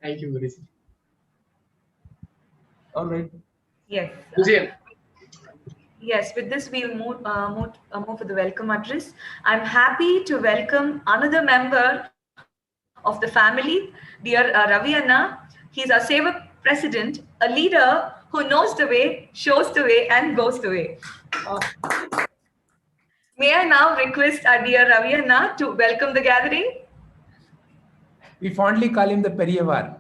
Thank you, Guruji. All right. Yes. Yes, with this we'll move to the welcome address. I'm happy to welcome another member of the family, dear Ravi Anna. He's our Sevak president, a leader who knows the way, shows the way, and goes the way. May I now request our dear Ravi Anna to welcome the gathering? We fondly call him the Periyavar.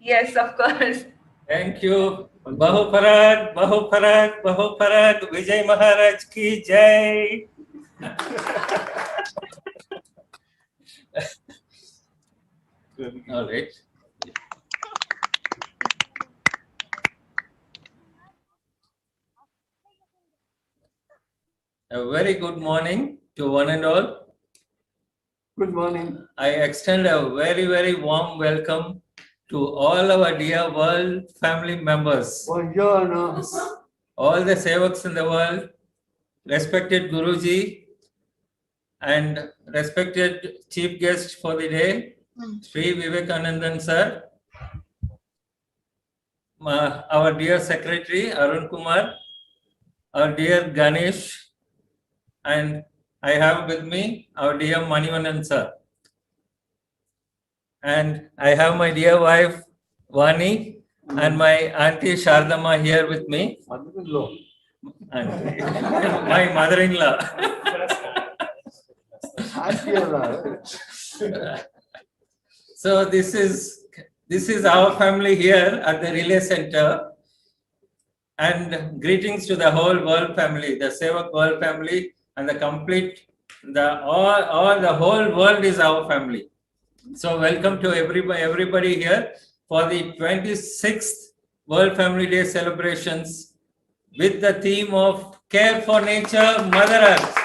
Yes, of course. Thank you. Bahu Parag, Bahu Parag, Bahu Parag, Vijay Maharaj ki jai. All right. A very good morning to one and all. Good morning. I extend a very, very warm welcome to all our dear world family members, Buongiorno. all the Sevaks in the world, respected Guruji and respected chief guest for the day, Sri Vivekanandan sir, our dear secretary Arun Kumar, our dear Ganesh, and I have with me our dear Manivanan sir. And I have my dear wife Vani and my auntie Shardama here with me. Mother-in-law. Auntie. My mother-in-law. So this is our family here at the Relay Center, and greetings to the whole world family, the Sevak world family, and the complete the whole world is our family. So welcome to everybody here for the 26th World Family Day celebrations with the theme of Care for Nature, Mother Earth.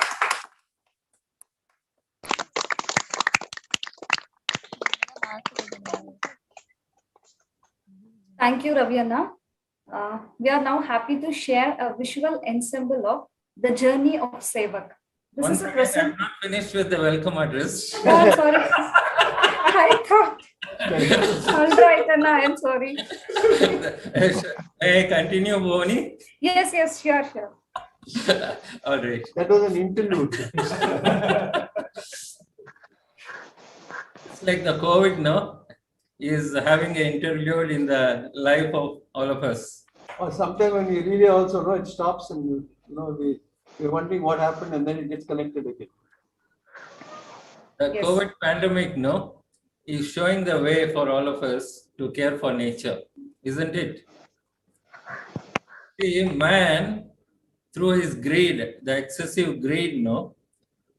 Thank you, Ravi Anna. We are now happy to share a visual ensemble of the journey of Sevak. This is a present. I'm not finished with the welcome address. Oh, sorry. I thought. All right, Anna, I'm sorry. May I continue, Boni? Yes, sure. All right. That was an interlude. It's like the COVID, no? Is having an interlude in the life of all of us. Or sometimes when we really also know, it stops and we're wondering what happened and then it gets connected again. The Yes. COVID pandemic, no, is showing the way for all of us to care for nature, isn't it? See, man, through his greed, the excessive greed, no,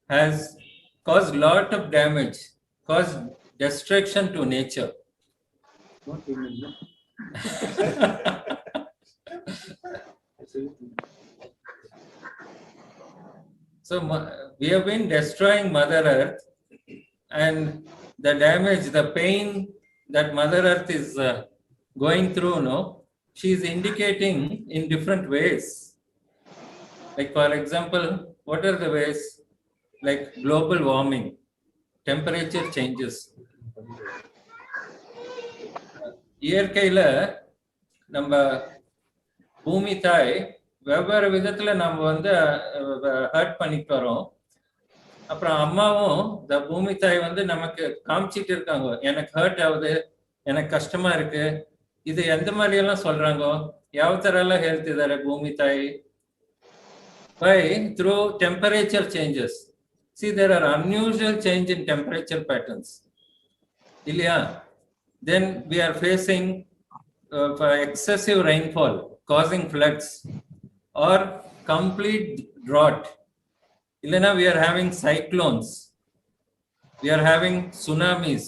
has caused lot of damage, caused destruction to nature. Not even, no? So we have been destroying Mother Earth, and the damage, the pain that Mother Earth is going through, no, she is indicating in different ways. Like for example, what are the ways? Like global warming, temperature changes. இயற்கையில நம்ம பூமி தாய் வெவ்வேறு விதத்துல நம்ம வந்து hurt பண்ணிட்டு வரோம். அப்புறம் அம்மாவும் இந்த பூமி தாய் வந்து நமக்கு காமிச்சிட்டு இருக்காங்க, எனக்கு ஹர்ட் ஆகுது, எனக்கு கஷ்டமா இருக்கு. இது எந்த மாதிரி எல்லாம் சொல்றாங்க? ಯಾವ ತರ ಎಲ್ಲ ಹೇಳ್ತಿದ್ದಾರೆ ಭೂಮಿ ತಾಯಿ? Why? Through temperature changes. See, there are unusual change in temperature patterns. Ilya, then we are facing excessive rainfall causing floods or complete drought. Ilena, we are having cyclones. We are having tsunamis.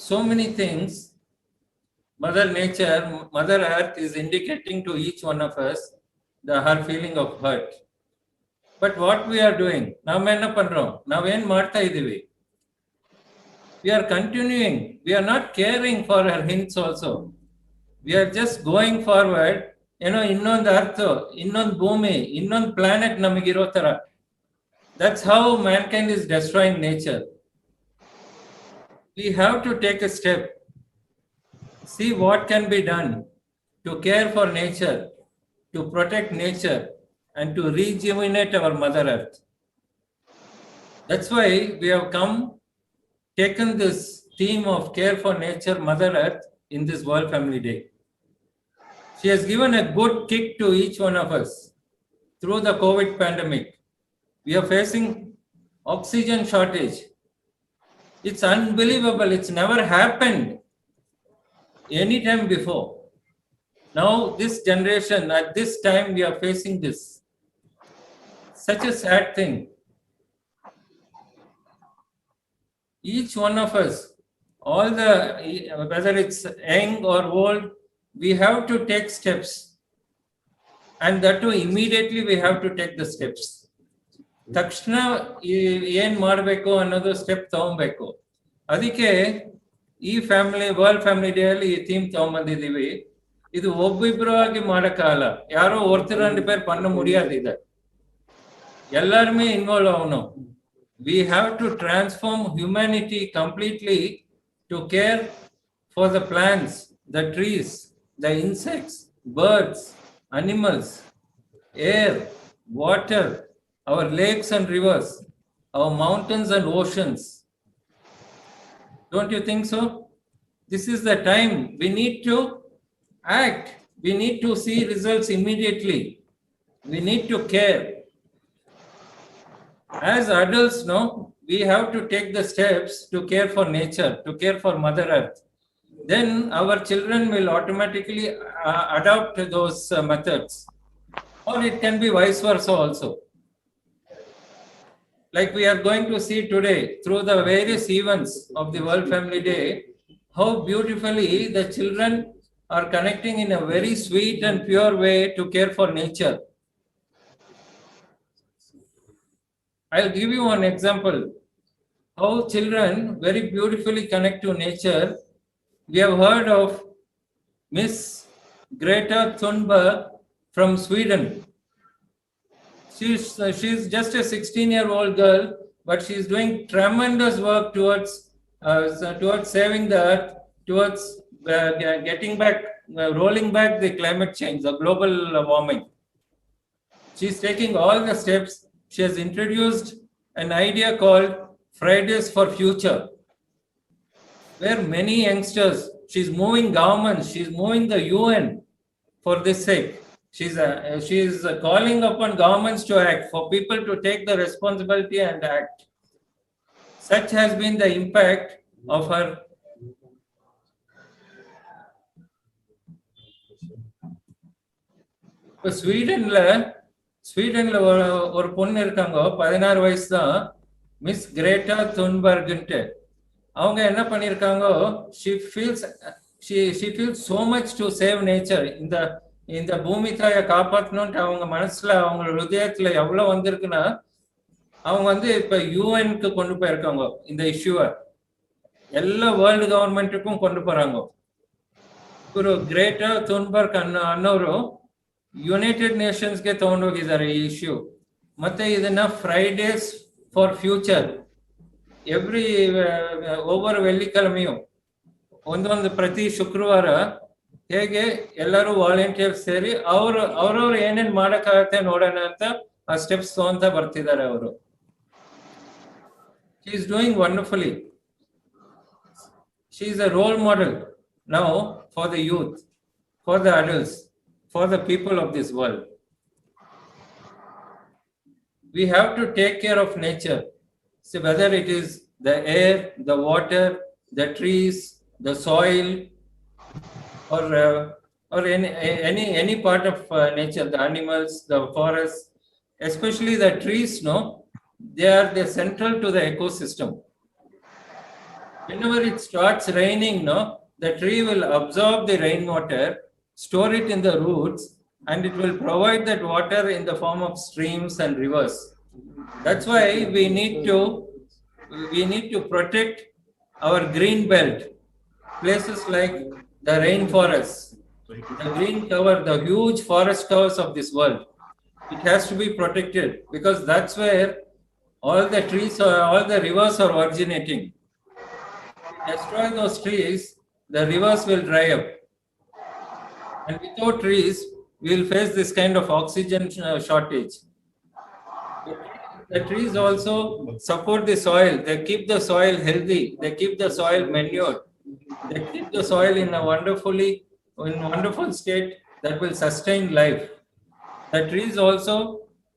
So many things. Mother Nature, Mother Earth is indicating to each one of us her feeling of hurt. But what we are doing? Now enna pandrom? Now en martha idivi? We are continuing. We are not caring for her hints also. We are just going forward. Innond earth, innond bhumi, innond planet namigiro tara. That's how mankind is destroying nature. we have to take a step, see what can be done to care for nature, to protect nature, and to rejuvenate our Mother Earth. That's why we have taken this theme of care for nature, Mother Earth in this World Family Day. She has given a good kick to each one of us through the COVID pandemic. We are facing oxygen shortage. It's unbelievable. It's never happened any time before. Now, this generation, at this time, we are facing this. Such a sad thing. Each one of us, whether it's young or old, we have to take steps. And that too, immediately we have to take the steps. ತಕ್ಷಣ ಏನ್ ಮಾಡಬೇಕು ಅನ್ನೋದು step ತಗೊಬೇಕು. ಅದಕ್ಕೆ ಈ world family day ಅಲ್ಲಿ ಈ theme ತಗೊಂಡ್ಬಂದಿದೀವಿ. ಇದು ಒಬ್ಬಿಬ್ರು ಆಗಿ ಮಾಡಕ್ಕಾಗಲ್ಲ, ಯಾರೋ ஒருத்தர் 2 பேர் பண்ண முடியாது. இத எல்லாருமே இன்வால்வ் ஆகணும். We have to transform humanity completely to care for the plants, the trees, the insects, birds, animals, air, water, our lakes and rivers, our mountains and oceans. Don't you think so? This is the time we need to act. We need to see results immediately. We need to care. As adults, we have to take the steps to care for nature, to care for Mother Earth. Then our children will automatically adopt those methods. Or it can be vice versa also. Like we are going to see today through the various events of the World Family Day, how beautifully the children are connecting in a very sweet and pure way to care for nature. I'll give you one example. How children very beautifully connect to nature. We have heard of Miss Greta Thunberg from Sweden. She's just a 16-year-old girl, but she's doing tremendous work towards saving the earth, towards rolling back the climate change, the global warming. She's taking all the steps. She has introduced an idea called Fridays for Future, where many youngsters, she's moving governments, she's moving the UN for this sake. She's calling upon governments to act, for people to take the responsibility and act. Such has been the impact of her. இப்போ ஸ்வீடன்ல ஒரு பொண்ணு இருக்காங்க, 16 வயசு தான், miss Greta துன்பர்க்ன்ட்டு. அவங்க என்ன பண்ணிருக்காங்க, she feels so much to save nature. இந்த பூமி தாயை காப்பாற்றணும்ட்டு அவங்க மனசுல, அவங்க ஹிருதயத்துல எவ்வளவு வந்திருக்குன்னா, அவங்க இப்ப யூஎன்க்கு கொண்டு போயிருக்காங்க. இந்த இஷ்யூவை எல்லா வேர்ல்டு கவர்மெண்ட்டுக்கும் கொண்டு போறாங்க. ஒரு ಗ್ರೇಟಾ ಥುನ್ಬರ್ಗ್ ಅನ್ನೋರು ಯುನೈಟೆಡ್ ನೇಷನ್ಸ್ಗೆ ತಗೊಂಡೋಗಿದ್ದಾರೆ ಈ ಇಶ್ಯೂ. ಮತ್ತೆ ಇದನ್ನ ಫ್ರೈಡೇಸ್ ಫಾರ್ ಫ್ಯೂಚರ್ ಒவ்வொரு வெள்ளிக்கிழமையும் ಒಂದೊಂದು ಪ್ರತಿ ಶುಕ್ರವಾರ ಹೇಗೆ ಎಲ್ಲರೂ ವಾಲಂಟಿಯರ್ಸ್ ಸೇರಿ ಅವ್ರವ್ರು ಏನೇನ್ ಮಾಡಕ್ಕಾಗತ್ತೆ ನೋಡೋಣ ಅಂತ ಆ ಸ್ಟೆಪ್ಸ್ ತಗೊಂತ ಬರ್ತಿದ್ದಾರೆ ಅವರು. She is doing wonderfully. She is a role model now for the youth, for the adults, for the people of this world. We have to take care of nature. So whether it is the air, the water, the trees, the soil, or any part of nature, the animals, the forests, especially the trees, they're central to the ecosystem. Whenever it starts raining, the tree will absorb the rainwater, store it in the roots, and it will provide that water in the form of streams and rivers. That's why we need to protect our green belt, places like the rainforests, the green cover, the huge forest covers of this world. It has to be protected because that's where all the trees, all the rivers are originating. destroy those trees, the rivers will dry up. And without trees, we will face this kind of oxygen shortage. The trees also support the soil. They keep the soil healthy. They keep the soil manured. They keep the soil in a wonderful state that will sustain life. The trees also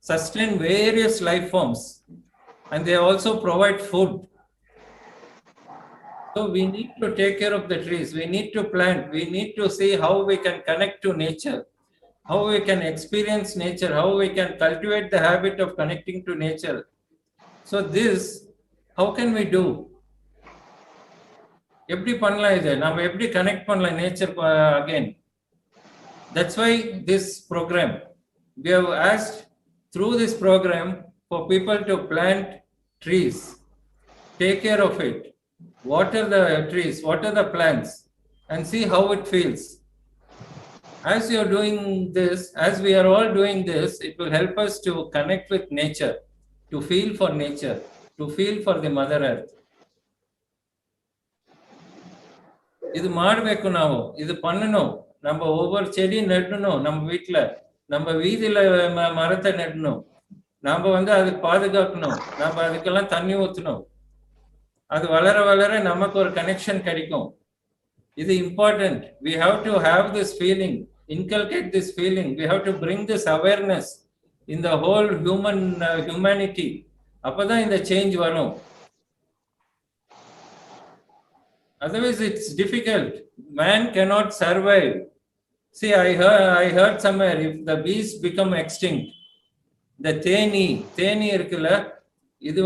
sustain various life forms, and they also provide food. So we need to take care of the trees. We need to plant. We need to see how we can connect to nature, how we can experience nature, how we can cultivate the habit of connecting to nature. So this, how can we do? எப்படி பண்ணலாம் இது நம்ம எப்படி connect பண்ணலாம் nature again? That's why this program, we have asked through this program for people to plant trees, take care of it, water the trees, water the plants, and see how it feels. As you are doing this, as we are all doing this, it will help us to connect with nature, to feel for nature, to feel for the Mother Earth. இது மாடಬೇಕು ನಾವು ಇದು பண்ணணும் நம்ம ஒவ்வொரு செடி நடணும் நம்ம வீட்ல நம்ம வீதியில மரத்தை நடணும் நாம அதுக்கு பாதுகாக்கணும் நாம அதுக்கெல்லாம் தண்ணி ஊத்தணும் அது வளர வளர நமக்கு ஒரு கனெக்ஷன் கிடைக்கும் இது important we have to have this feeling inculcate this feeling we have to bring this awareness in the whole humanity அப்பதான் இந்த சேஞ்ச் வரும் Otherwise, it's difficult. Man cannot survive. See, I heard somewhere if the bees become extinct, the Theni இருக்குல்ல இது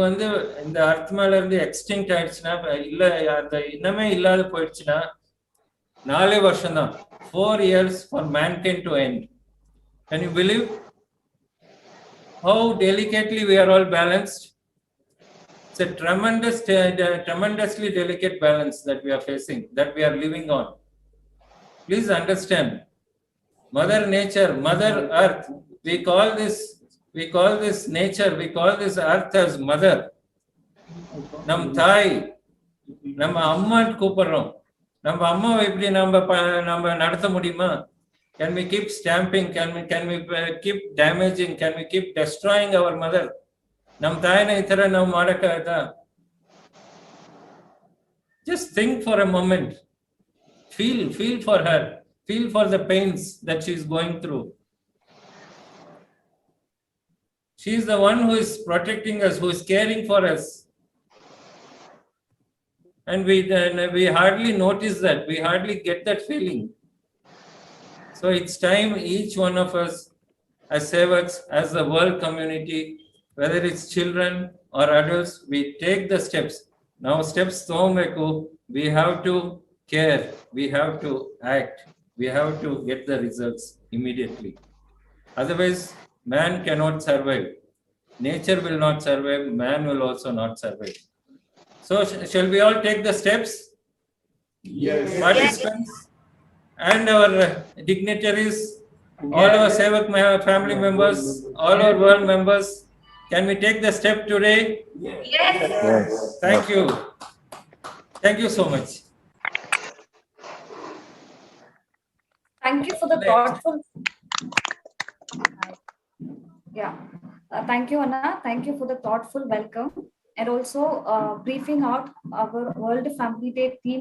இந்த அர்த் மேல இருந்து extinct ஆயிடுச்சுன்னா இல்ல அந்த இனமே இல்லாத போயிடுச்சுன்னா 4 வருஷம் தான் 4 years for mankind to end. Can you believe how delicately we are all balanced? It's a tremendously delicate balance that we are facing, that we are living on. Please understand, Mother Nature, Mother Earth, we call this nature, we call this earth as Mother. Nam Thai, நம்ம அம்மான்னு கூப்பிடுறோம் நம்ம அம்மாவை எப்படி நம்ம நடத்த முடியுமா Can we keep stamping? Can we keep damaging? Can we keep destroying our mother? Nam ತಾಯಿನ ಈ ತರ ನಾವು ಮಾಡಕ್ಕಾಗತ್ತಾ Just think for a moment. Feel for her. Feel for the pains that she is going through. She is the one who is protecting us, who is caring for us. And we hardly notice that. We hardly get that feeling. So it's time each one of us as Sevaks, as the world community, whether it's children or adults, we take the steps. Now steps thomeku, we have to care, we have to act, we have to get the results immediately. Otherwise, man cannot survive. Nature will not survive, man will also not survive. So shall we all take the steps? Yes. Participants and our dignitaries, all our Sevak family members, all our world members, can we take the step today? Yes. Thank you. Thank you so much. Thank you for the thoughtful. Yeah. Thank you, Anna. Thank you for the thoughtful welcome and also briefing out our World Family Day theme.